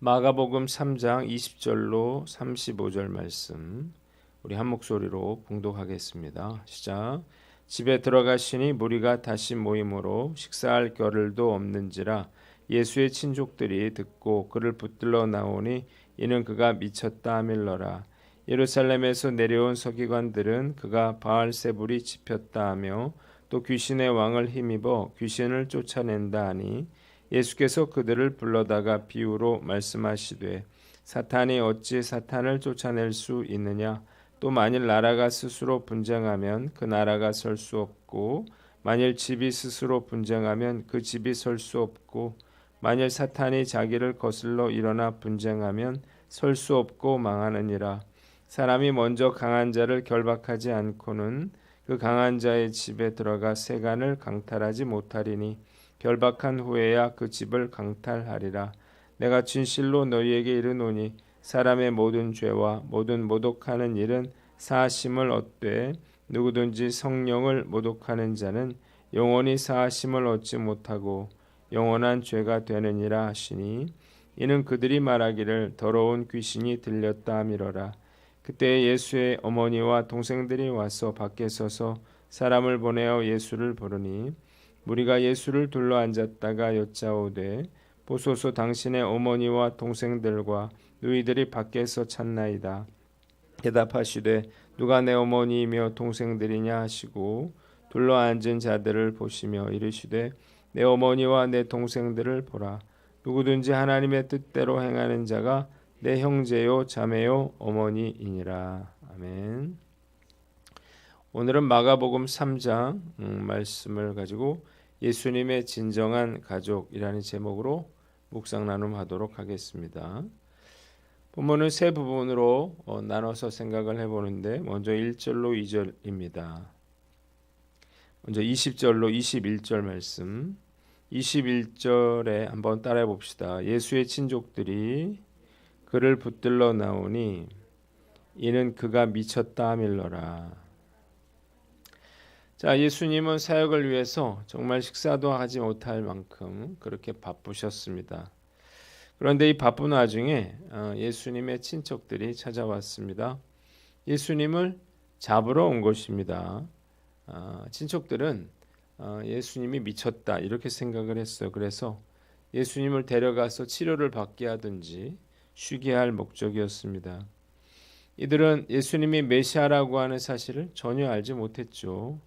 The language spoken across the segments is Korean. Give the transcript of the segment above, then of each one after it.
마가복음 3장 20절로 35절 말씀 우리 한 목소리로 봉독하겠습니다. 시작. 집에 들어가시니 무리가 다시 모임으로 식사할 겨를도 없는지라 예수의 친족들이 듣고 그를 붙들러 나오니 이는 그가 미쳤다 하밀러라. 예루살렘에서 내려온 서기관들은 그가 바알세불이 집혔다 하며 또 귀신의 왕을 힘입어 귀신을 쫓아낸다 하니 예수께서 그들을 불러다가 비유로 말씀하시되 사탄이 어찌 사탄을 쫓아낼 수 있느냐. 또 만일 나라가 스스로 분쟁하면 그 나라가 설 수 없고 만일 집이 스스로 분쟁하면 그 집이 설 수 없고 만일 사탄이 자기를 거슬러 일어나 분쟁하면 설 수 없고 망하느니라. 사람이 먼저 강한 자를 결박하지 않고는 그 강한 자의 집에 들어가 세간을 강탈하지 못하리니 결박한 후에야 그 집을 강탈하리라. 내가 진실로 너희에게 이르노니 사람의 모든 죄와 모든 모독하는 일은 사하심을 얻되 누구든지 성령을 모독하는 자는 영원히 사하심을 얻지 못하고 영원한 죄가 되느니라 하시니 이는 그들이 말하기를 더러운 귀신이 들렸다 하미러라. 그때 예수의 어머니와 동생들이 와서 밖에 서서 사람을 보내어 예수를 부르니 무리가 예수를 둘러 앉았다가 여짜오되 보소서 당신의 어머니와 동생들과 누이들이 밖에서 찾나이다. 대답하시되 누가 내 어머니이며 동생들이냐 하시고 둘러 앉은 자들을 보시며 이르시되 내 어머니와 내 동생들을 보라. 누구든지 하나님의 뜻대로 행하는 자가 내 형제요 자매요 어머니이니라. 아멘. 오늘은 마가복음 3장 말씀을 가지고 예수님의 진정한 가족이라는 제목으로 묵상 나눔하도록 하겠습니다. 본문은 세 부분으로 나눠서 생각을 해보는데 먼저 1절로 2절입니다. 먼저 20절로 21절 말씀. 21절에 한번 따라해 봅시다. 예수의 친족들이 그를 붙들러 나오니 이는 그가 미쳤다 하밀러라. 자, 예수님은 사역을 위해서 정말 식사도 하지 못할 만큼 그렇게 바쁘셨습니다. 그런데 이 바쁜 와중에 예수님의 친척들이 찾아왔습니다. 예수님을 잡으러 온 것입니다. 친척들은 예수님이 미쳤다 이렇게 생각을 했어요. 그래서 예수님을 데려가서 치료를 받게 하든지 쉬게 할 목적이었습니다. 이들은 예수님이 메시아라고 하는 사실을 전혀 알지 못했죠.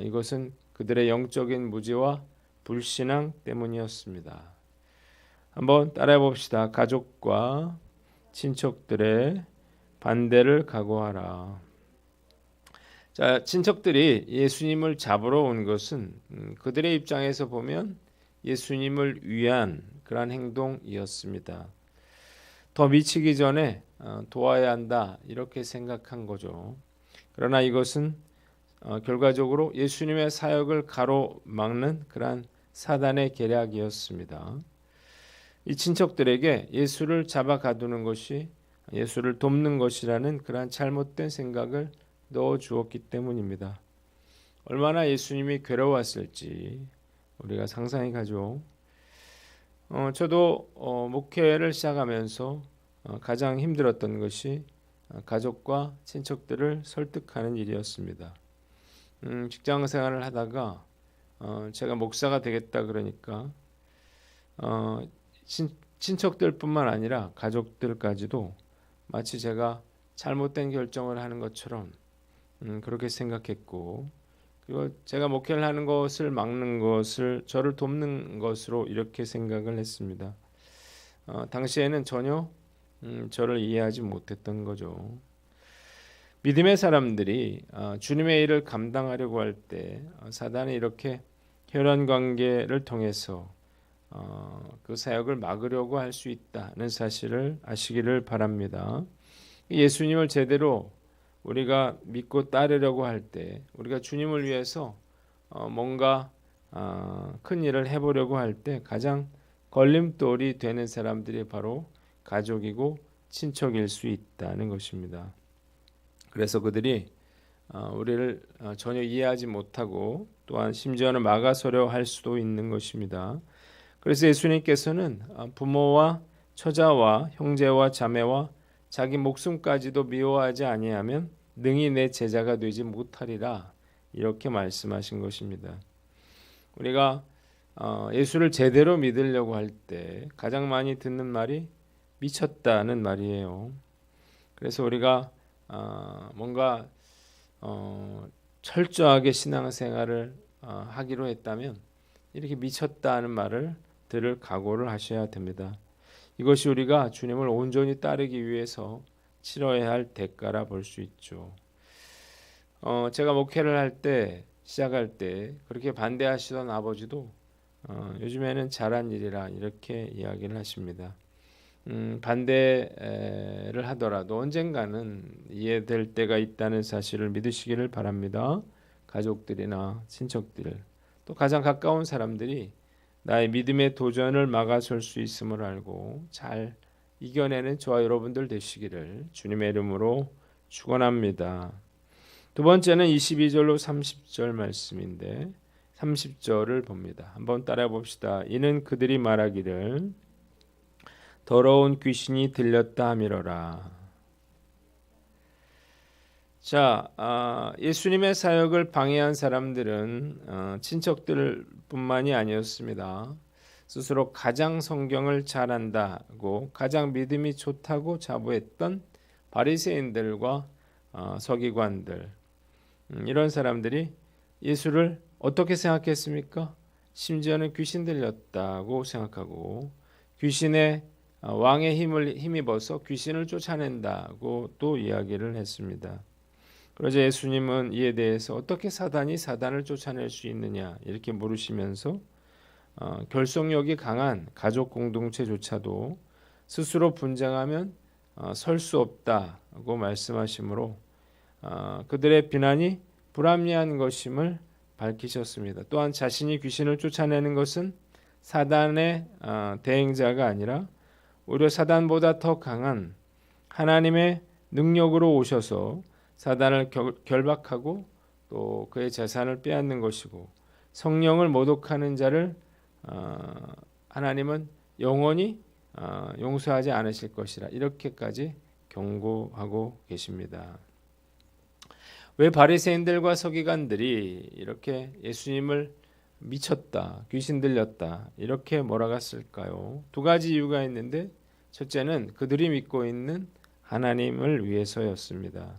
이것은 그들의 영적인 무지와 불신앙 때문이었습니다. 한번 따라해 봅시다. 가족과 친척들의 반대를 각오하라. 자, 친척들이 예수님을 잡으러 온 것은 그들의 입장에서 보면 예수님을 위한 그러한 행동이었습니다. 더 미치기 전에 도와야 한다 이렇게 생각한 거죠. 그러나 이것은 결과적으로 예수님의 사역을 가로막는 그러한 사단의 계략이었습니다. 이 친척들에게 예수를 잡아 가두는 것이 예수를 돕는 것이라는 그러한 잘못된 생각을 넣어 주었기 때문입니다. 얼마나 예수님이 괴로웠을지 우리가 상상해 가죠. 저도 목회를 시작하면서 가장 힘들었던 것이 가족과 친척들을 설득하는 일이었습니다. 직장 생활을 하다가 제가 목사가 되겠다 그러니까 친척들뿐만 아니라 가족들까지도 마치 제가 잘못된 결정을 하는 것처럼 그렇게 생각했고, 그리고 제가 목회를 하는 것을 막는 것을 저를 돕는 것으로 이렇게 생각을 했습니다. 당시에는 전혀 저를 이해하지 못했던 거죠. 믿음의 사람들이 주님의 일을 감당하려고 할 때 사단이 이렇게 혈연 관계를 통해서 그 사역을 막으려고 할 수 있다는 사실을 아시기를 바랍니다. 예수님을 제대로 우리가 믿고 따르려고 할 때, 우리가 주님을 위해서 뭔가 큰 일을 해보려고 할 때 가장 걸림돌이 되는 사람들이 바로 가족이고 친척일 수 있다는 것입니다. 그래서 그들이 우리를 전혀 이해하지 못하고 또한 심지어는 막아서려 할 수도 있는 것입니다. 그래서 예수님께서는 부모와 처자와 형제와 자매와 자기 목숨까지도 미워하지 아니하면 능히 내 제자가 되지 못하리라. 이렇게 말씀하신 것입니다. 우리가 예수를 제대로 믿으려고 할 때 가장 많이 듣는 말이 미쳤다는 말이에요. 그래서 우리가 뭔가 철저하게 신앙생활을 하기로 했다면 이렇게 미쳤다는 말을 들을 각오를 하셔야 됩니다. 이것이 우리가 주님을 온전히 따르기 위해서 치러야 할 대가라 볼 수 있죠. 제가 목회를 할 때 시작할 때 그렇게 반대하시던 아버지도 요즘에는 잘한 일이라 이렇게 이야기를 하십니다. 반대를 하더라도 언젠가는 이해될 때가 있다는 사실을 믿으시기를 바랍니다. 가족들이나 친척들, 또 가장 가까운 사람들이 나의 믿음의 도전을 막아설 수 있음을 알고 잘 이겨내는 저와 여러분들 되시기를 주님의 이름으로 축원합니다. 두 번째는 22절로 30절 말씀인데 30절을 봅니다. 한번 따라해 봅시다. 이는 그들이 말하기를 더러운 귀신이 들렸다 하미러라. 자, 예수님의 사역을 방해한 사람들은 친척들뿐만이 아니었습니다. 스스로 가장 성경을 잘한다고 가장 믿음이 좋다고 자부했던 바리새인들과 서기관들, 이런 사람들이 예수를 어떻게 생각했습니까? 심지어는 귀신 들렸다고 생각하고 귀신의 왕의 힘을 힘입어서 귀신을 쫓아낸다고 또 이야기를 했습니다. 그러자 예수님은 이에 대해서 어떻게 사단이 사단을 쫓아낼 수 있느냐 이렇게 물으시면서 결속력이 강한 가족 공동체조차도 스스로 분쟁하면 설 수 없다고 말씀하시므로 그들의 비난이 불합리한 것임을 밝히셨습니다. 또한 자신이 귀신을 쫓아내는 것은 사단의 대행자가 아니라 오히려 사단보다 더 강한 하나님의 능력으로 오셔서 사단을 결박하고 또 그의 재산을 빼앗는 것이고 성령을 모독하는 자를 하나님은 영원히 용서하지 않으실 것이라 이렇게까지 경고하고 계십니다. 왜 바리새인들과 서기관들이 이렇게 예수님을 미쳤다, 귀신 들렸다 이렇게 몰아갔을까요? 두 가지 이유가 있는데 첫째는 그들이 믿고 있는 하나님을 위해서였습니다.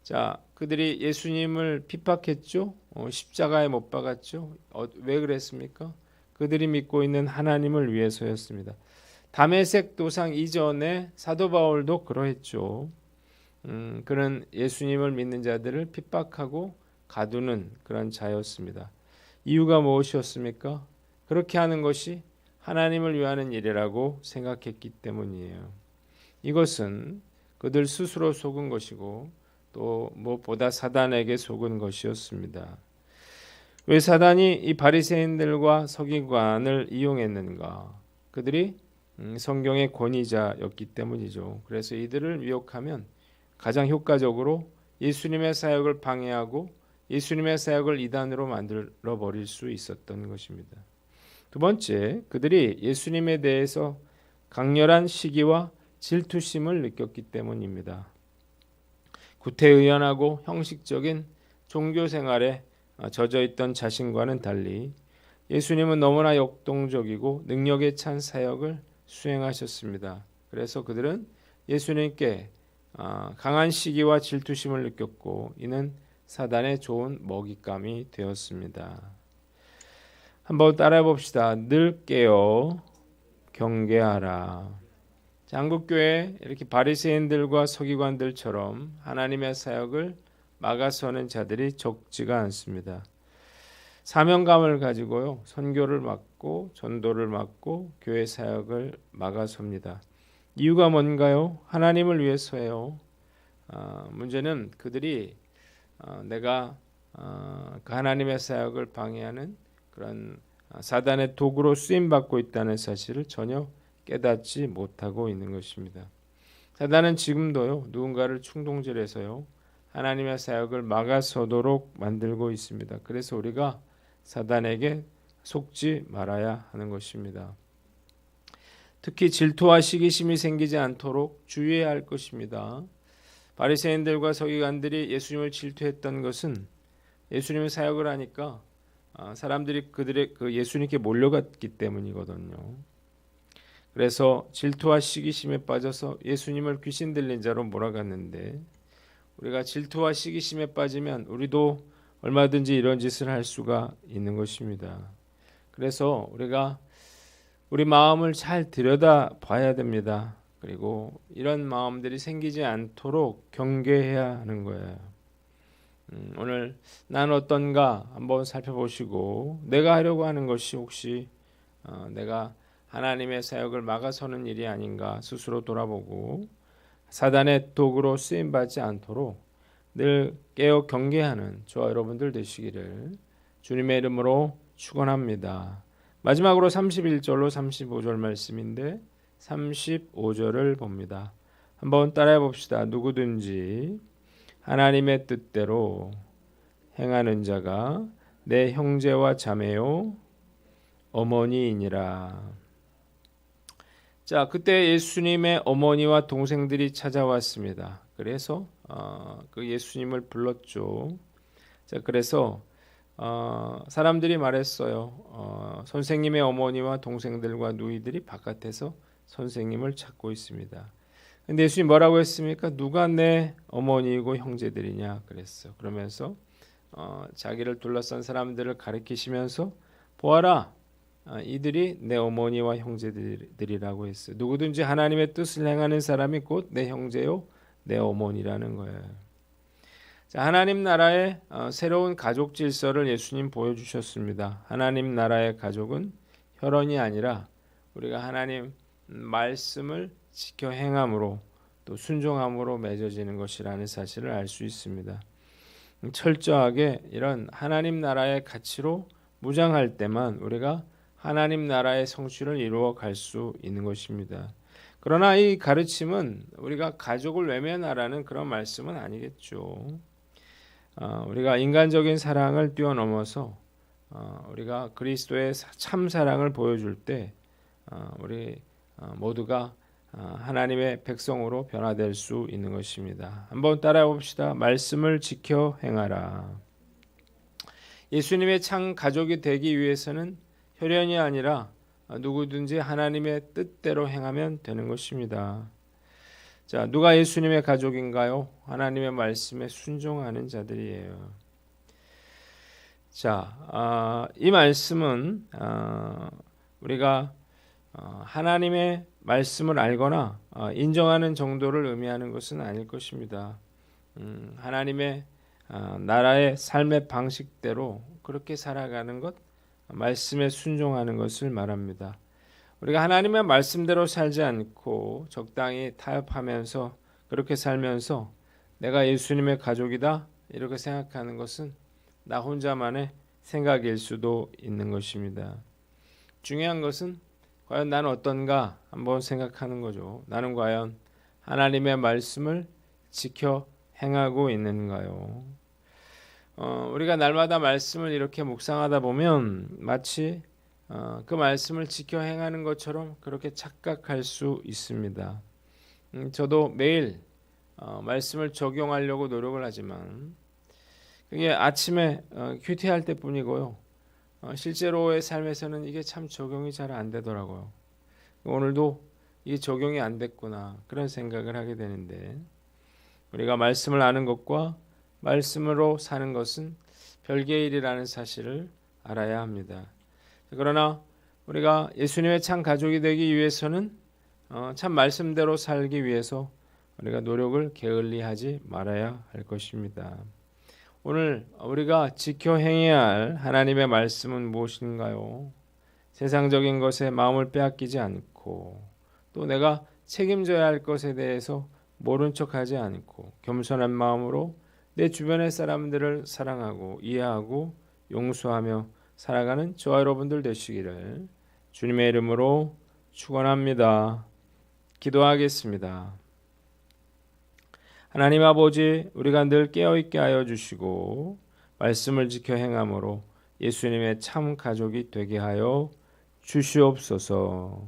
자, 그들이 예수님을 핍박했죠. 십자가에 못 박았죠. 왜 그랬습니까? 그들이 믿고 있는 하나님을 위해서였습니다. 다메섹 도상 이전에 사도 바울도 그러했죠. 그는 예수님을 믿는 자들을 핍박하고 가두는 그런 자였습니다. 이유가 무엇이었습니까? 그렇게 하는 것이 하나님을 위하는 일이라고 생각했기 때문이에요. 이것은 그들 스스로 속은 것이고 또 무엇보다 사단에게 속은 것이었습니다. 왜 사단이 이 바리새인들과 서기관을 이용했는가? 그들이 성경의 권위자였기 때문이죠. 그래서 이들을 미혹하면 가장 효과적으로 예수님의 사역을 방해하고 예수님의 사역을 이단으로 만들어 버릴 수 있었던 것입니다. 두 번째, 그들이 예수님에 대해서 강렬한 시기와 질투심을 느꼈기 때문입니다. 구태의연하고 형식적인 종교 생활에 젖어 있던 자신과는 달리 예수님은 너무나 역동적이고 능력에 찬 사역을 수행하셨습니다. 그래서 그들은 예수님께 강한 시기와 질투심을 느꼈고 이는 사단의 좋은 먹잇감이 되었습니다. 한번 따라해 봅시다. 늘 깨어 경계하라. 한국교회 이렇게 바리새인들과 서기관들처럼 하나님의 사역을 막아서는 자들이 적지가 않습니다. 사명감을 가지고요, 선교를 막고 전도를 막고 교회 사역을 막아섭니다. 이유가 뭔가요? 하나님을 위해서예요. 문제는 그들이 내가 그 하나님의 사역을 방해하는 그런 사단의 도구로 쓰임 받고 있다는 사실을 전혀 깨닫지 못하고 있는 것입니다. 사단은 지금도요, 누군가를 충동질해서요, 하나님의 사역을 막아서도록 만들고 있습니다. 그래서 우리가 사단에게 속지 말아야 하는 것입니다. 특히 질투와 시기심이 생기지 않도록 주의해야 할 것입니다. 바리새인들과 서기관들이 예수님을 질투했던 것은 예수님의 사역을 하니까 사람들이 그들의 그 예수님께 몰려갔기 때문이거든요. 그래서 질투와 시기심에 빠져서 예수님을 귀신 들린 자로 몰아갔는데, 우리가 질투와 시기심에 빠지면 우리도 얼마든지 이런 짓을 할 수가 있는 것입니다. 그래서 우리가 우리 마음을 잘 들여다 봐야 됩니다. 그리고 이런 마음들이 생기지 않도록 경계해야 하는 거예요. 오늘 난 어떤가 한번 살펴보시고, 내가 하려고 하는 것이 혹시 내가 하나님의 사역을 막아서는 일이 아닌가 스스로 돌아보고, 사단의 도구로 쓰임받지 않도록 늘 깨어 경계하는 저와 여러분들 되시기를 주님의 이름으로 축원합니다. 마지막으로 31절로 35절 말씀인데 35절을 봅니다. 한번 따라해 봅시다. 누구든지 하나님의 뜻대로 행하는 자가 내 형제와 자매요 어머니이니라. 자, 그때 예수님의 어머니와 동생들이 찾아왔습니다. 그래서 그 예수님을 불렀죠. 자, 그래서 사람들이 말했어요. 선생님의 어머니와 동생들과 누이들이 바깥에서 선생님을 찾고 있습니다. 근데 예수님 뭐라고 했습니까? 누가 내 어머니이고 형제들이냐 그랬어. 그러면서 자기를 둘러싼 사람들을 가리키시면서 보아라, 이들이 내 어머니와 형제들이라고 했어요. 누구든지 하나님의 뜻을 행하는 사람이 곧 내 형제요 내 어머니라는 거예요. 자, 하나님 나라의 새로운 가족 질서를 예수님 보여주셨습니다. 하나님 나라의 가족은 혈연이 아니라 우리가 하나님 말씀을 지켜 행함으로 또 순종함으로 맺어지는 것이라는 사실을 알 수 있습니다. 철저하게 이런 하나님 나라의 가치로 무장할 때만 우리가 하나님 나라의 성취를 이루어 갈 수 있는 것입니다. 그러나 이 가르침은 우리가 가족을 외면하라는 그런 말씀은 아니겠죠. 우리가 인간적인 사랑을 뛰어넘어서 우리가 그리스도의 참 사랑을 보여줄 때 우리 모두가 하나님의 백성으로 변화될 수 있는 것입니다. 한번 따라해 봅시다. 말씀을 지켜 행하라. 예수님의 참 가족이 되기 위해서는 혈연이 아니라 누구든지 하나님의 뜻대로 행하면 되는 것입니다. 자, 누가 예수님의 가족인가요? 하나님의 말씀에 순종하는 자들이에요. 자, 이 말씀은 우리가 하나님의 말씀을 알거나 인정하는 정도를 의미하는 것은 아닐 것입니다. 하나님의 나라의 삶의 방식대로 그렇게 살아가는 것, 말씀에 순종하는 것을 말합니다. 우리가 하나님의 말씀대로 살지 않고 적당히 타협하면서 그렇게 살면서 내가 예수님의 가족이다 이렇게 생각하는 것은 나 혼자만의 생각일 수도 있는 것입니다. 중요한 것은 과연 나는 어떤가 한번 생각하는 거죠. 나는 과연 하나님의 말씀을 지켜 행하고 있는가요? 우리가 날마다 말씀을 이렇게 묵상하다 보면 마치 그 말씀을 지켜 행하는 것처럼 그렇게 착각할 수 있습니다. 저도 매일 말씀을 적용하려고 노력을 하지만 그게 아침에 큐티할 때뿐이고요. 실제로의 삶에서는 이게 참 적용이 잘 안 되더라고요. 오늘도 이게 적용이 안 됐구나 그런 생각을 하게 되는데, 우리가 말씀을 아는 것과 말씀으로 사는 것은 별개의 일이라는 사실을 알아야 합니다. 그러나 우리가 예수님의 참 가족이 되기 위해서는 참 말씀대로 살기 위해서 우리가 노력을 게을리하지 말아야 할 것입니다. 오늘 우리가 지켜 행해야 할 하나님의 말씀은 무엇인가요? 세상적인 것에 마음을 빼앗기지 않고 또 내가 책임져야 할 것에 대해서 모른 척하지 않고 겸손한 마음으로 내 주변의 사람들을 사랑하고 이해하고 용서하며 살아가는 저와 여러분들 되시기를 주님의 이름으로 축원합니다. 기도하겠습니다. 하나님 아버지, 우리가 늘 깨어있게 하여 주시고 말씀을 지켜 행함으로 예수님의 참 가족이 되게 하여 주시옵소서.